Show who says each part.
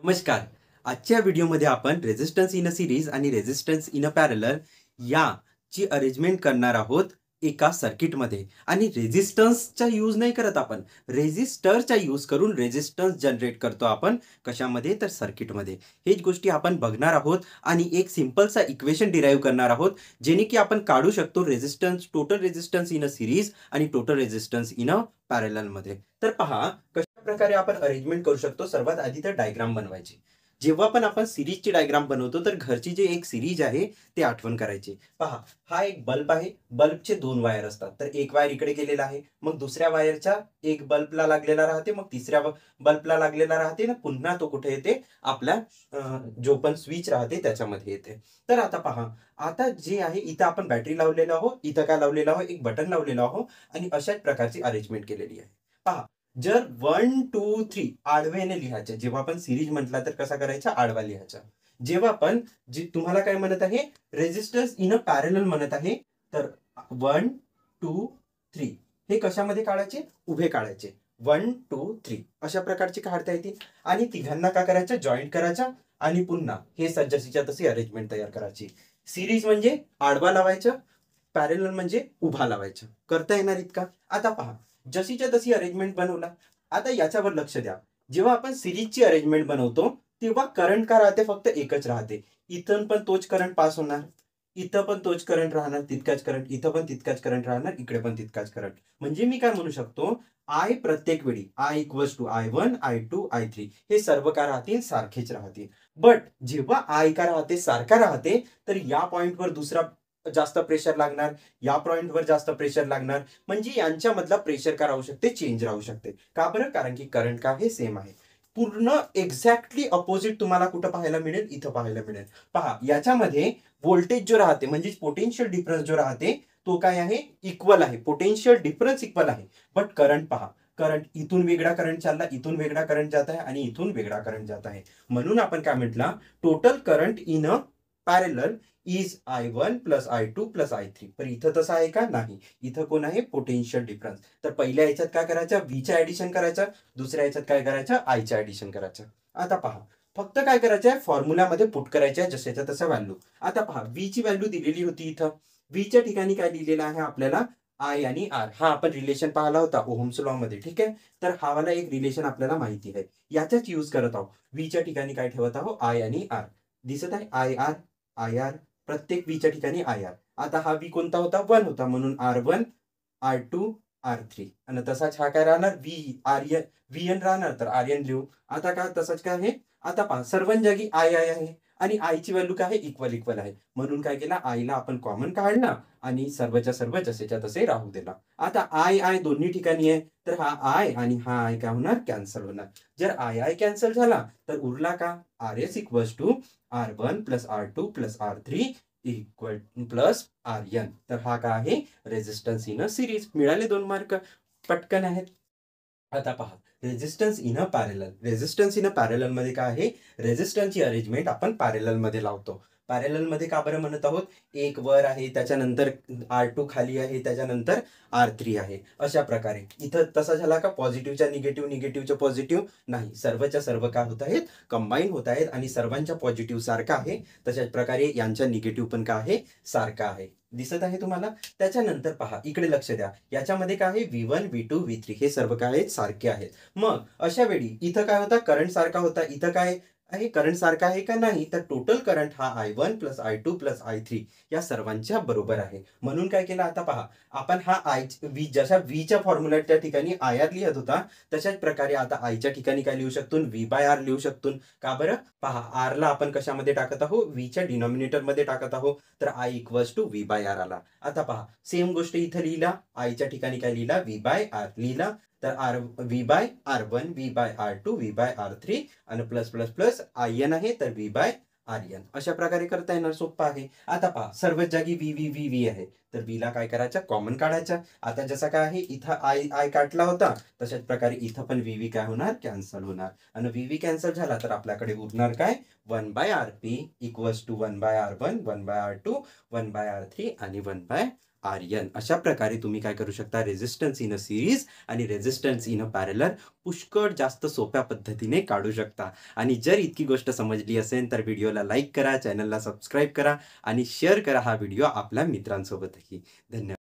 Speaker 1: नमस्कार. आजच्या व्हिडिओमध्ये आपण रेझिस्टन्स इन अ सीरीज आणि रेझिस्टन्स इन अ पॅरलल याची अरेंजमेंट करणार आहोत एका सर्किटमध्ये. आणि रेझिस्टन्सचा यूज नाही करत आपण, रेझिस्टरचा यूज करून रेझिस्टन्स जनरेट करतो आपण. कशामध्ये? तर सर्किटमध्ये. हेच गोष्टी आपण बघणार आहोत आणि एक सिंपलसा इक्वेशन डिराईव्ह करणार आहोत, जेणे की आपण काढू शकतो resistance, total resistance in a series आणि टोटल रेझिस्टन्स इन अ पॅरललमध्ये. तर पहा कशा प्रकारे आपण अरेंजमेंट करू शकतो. सर्वात आधी तर डायग्राम बनवायची. जेव्हा पण आपण सीरीजची डायग्राम बनवतो तर घरची जी एक सीरीज आहे ते आठवण करायची. पहा, हा एक बल्ब आहे. बल्बचे दोन वायर असतात. तर एक वायर इकडे गेलेला आहे, मग दुसऱ्या वायरच्या एक बल्बला लागलेला राहते, मग तिसऱ्या बल्बला लागलेला राहते ना, पुन्हा तो कुठे येते? आपल्या जो पण स्विच राहते त्याच्यामध्ये येते. तर आता पहा, आता जे आहे इथं आपण बॅटरी लावलेलो आहोत, इथं काय लावलेलं आहोत? एक बटन लावलेलं आहोत आणि अशाच प्रकारची अरेंजमेंट केलेली आहे. पहा, जर 1, 2, 3 आडव्याने लिहायचं. जेव्हा आपण सीरीज म्हटला तर कसा करायचा? आडवा लिहायचा. जेव्हा आपण जे तुम्हाला काय म्हणत आहे? रेझिस्टन्स इन अ पॅरलल म्हणत आहे, तर 1, 2, 3 हे कशामध्ये काढायचे? उभे काढायचे. 1, 2, 3 अशा प्रकारचे काढता येतील. आणि तिघांना काय करायचं? जॉईंट करायचा आणि पुन्हा हे जशीच्या तशी अरेंजमेंट तयार करायची. सीरीज म्हणजे आडवा लावायचं, पॅरलल म्हणजे उभा लावायचं. करता येणार इतका? आता पहा, जशीच्या तशी अरेंजमेंट बनवला. आता याच्यावर लक्ष द्या. जेव्हा आपण सिरीजची अरेंजमेंट बनवतो तेव्हा करंट का राहते? फक्त एकच राहते. इथून पण तोच करंट पास होणार, इथं पण तोच करंट राहणार, तितकाच करंट, इथं पण तितकाच करंट राहणार, इकडे पण तितकाच करंट. म्हणजे मी काय म्हणू शकतो? आय प्रत्येक वेळी I equals to I1, I2, I3 हे सर्व काय राहतील? सारखेच राहतील. बट जेव्हा आय का राहते? सारखा राहते, तर या पॉइंटवर दुसरा जास्त प्रेशर लागणार, या पॉइंटवर जास्त प्रेशर लागणार. म्हणजे यांच्यामधला प्रेशर का राहू शकते? चेंज राहू शकते. का बरं? कारण की करंट का आहे? सेम आहे. पूर्ण एक्झॅक्टली अपोजिट तुम्हाला कुठं पाहायला मिळेल? इथं पाहायला मिळेल. पहा, याच्यामध्ये व्होल्टेज जो राहते म्हणजे पोटेन्शियल डिफरन्स जो राहते तो काय आहे? इक्वल आहे. पोटेन्शियल डिफरन्स इक्वल आहे. बट करंट पहा, करंट इथून वेगळा करंट चालला, इथून वेगळा करंट जात आहे आणि इथून वेगळा करंट जात आहे. म्हणून आपण काय म्हटलं? Total current in a parallel is I1 plus I2 plus I3. पण इथं तसं आहे का? नाही. इथं कोण आहे? Potential difference. तर पहिल्या याच्यात काय करायचं? व्हीच्या ऍडिशन करायचं, दुसऱ्या याच्यात काय करायचं? आयच्या ऍडिशन करायचं. आता पहा, फक्त काय करायचं आहे? फॉर्म्युल्यामध्ये पुट करायच्या आहे जशाच्या तशा व्हॅल्यू. आता पहा, व्हीची व्हॅल्यू दिलेली होती इथं. व्हीच्या ठिकाणी काय लिहिलेलं आहे आपल्याला? आय आणि आर. हा आपण रिलेशन पाहिला होता ओहम्स लॉ मध्ये. ठीक आहे. तर हा वाला एक रिलेशन आपल्याला माहिती आहे. याचाच यूज करत आहोत. व्हीच्या ठिकाणी काय ठेवत आहोत? आय आणि आर. दिसत आहे? I R, I R. प्रत्येक व्हीच्या ठिकाणी आय आर. आता हा व्ही कोणता होता? 1 होता, म्हणून R1, R2, R3. आणि तसाच हा काय राहणार? V R N, V N राहणार, तर आर एन लिहू. आता काय तसंच काय आहे? आता पहा, सर्व जागी आय आय आहे आणि आयची व्हॅल्यू काय आहे? इक्वल इक्वल आहे. म्हणून काय केला? आयला आपण कॉमन काढला आणि सर्वच्या सर्व जसेच्या तसे राहू दिला. आता आय आय दोन्ही ठिकाणी आहे, तर हा आय आणि हा आय काय होणार? कॅन्सल होणार. जर आय आय कॅन्सल झाला तर उरला का? R S equals to R1 plus R2 plus R3 equal plus RN. तर हा काय आहे? Resistance in a series. मिळाले 2 मार्क. पटकन आहेत. आता पहा, resistance in a parallel. Resistance in a parallel मध्ये काय आहे? रेझिस्टन्सची अरेंजमेंट आपण पॅरलल मध्ये लावतो. पॅरलल मध्ये का बरं म्हणत आहोत? एक वर आहे, त्याच्यानंतर R2 खाली आहे, त्याच्यानंतर R3 आहे. अशा प्रकारे इथं तसा झाला का? पॉझिटिव्हच्या निगेटिव्ह, निगेटिव्हच्या पॉझिटिव्ह नाही, सर्वच्या सर्व काय होत आहेत? कंबाईन होत आहेत आणि सर्वांच्या पॉझिटिव्ह सारखा आहे. तशाच प्रकारे यांच्या निगेटिव्ह पण काय आहे? सारखा आहे. दिसत आहे तुम्हाला? त्याच्यानंतर पहा, इकडे लक्ष द्या. याच्यामध्ये काय आहे? V1, V2, V3 हे सर्व काय आहेत? सारखे आहेत. मग अशा वेळी इथं काय होता? करंट सारखा होता. इथं काय आहे? करंट सारखा आहे का? नाही. तर टोटल करंट हा I1 plus I2 plus I3 या सर्वांच्या बरोबर आहे. म्हणून काय केलं? आता पहा, आपण हा आय व्ही, जशा व्हीच्या फॉर्म्युल्याच्या ठिकाणी आय आर लिहत होता तशाच प्रकारे आता आयच्या ठिकाणी काय लिहू शकतो? व्ही बाय आर लिहू शकतो. का बरं? पहा, आर ला आपण कशामध्ये टाकत आहोत? व्हीच्या डिनॉमिनेटर मध्ये टाकत आहोत. तर I equals to V by R आला. आता पहा, सेम गोष्ट इथं लिहिला. आयच्या ठिकाणी काय लिहिला? व्ही बाय आर लिहिला. तर R V by R1, V by R2, V by R3 आणि plus plus plus I N आहे, तर व्ही बाय आर एन. अशा प्रकारे करता येणार. सोपं आहे. आता पहा, सर्वच जागी व्ही व्ही व्ही व्ही आहे, तर व्ही ला काय करायचं? कॉमन काढायचा. आता जसा काय आहे? इथं आय आय काढला होता, तशाच प्रकारे इथं पण व्ही व्ही काय होणार? कॅन्सल होणार. आणि व्ही व्ही कॅन्सल झाला तर आपल्याकडे उरणार काय? 1 by RP equals to 1 by R1, 1 by R2, 1 by R3 आणि 1 बाय आर्यन. अशा प्रकारे तुम्ही काय करू शकता, रेझिस्टन्स इन अ सीरीज आणि रेझिस्टन्स इन अ पॅरलल पुष्कळ जास्त सोप्या पद्धतीने काढू शकता. आणि जर इतकी गोष्ट समजली असेल तर व्हिडिओला लाईक करा, चॅनलला सबस्क्राईब करा आणि शेअर करा हा व्हिडिओ आपल्या मित्रांसोबतही. धन्यवाद.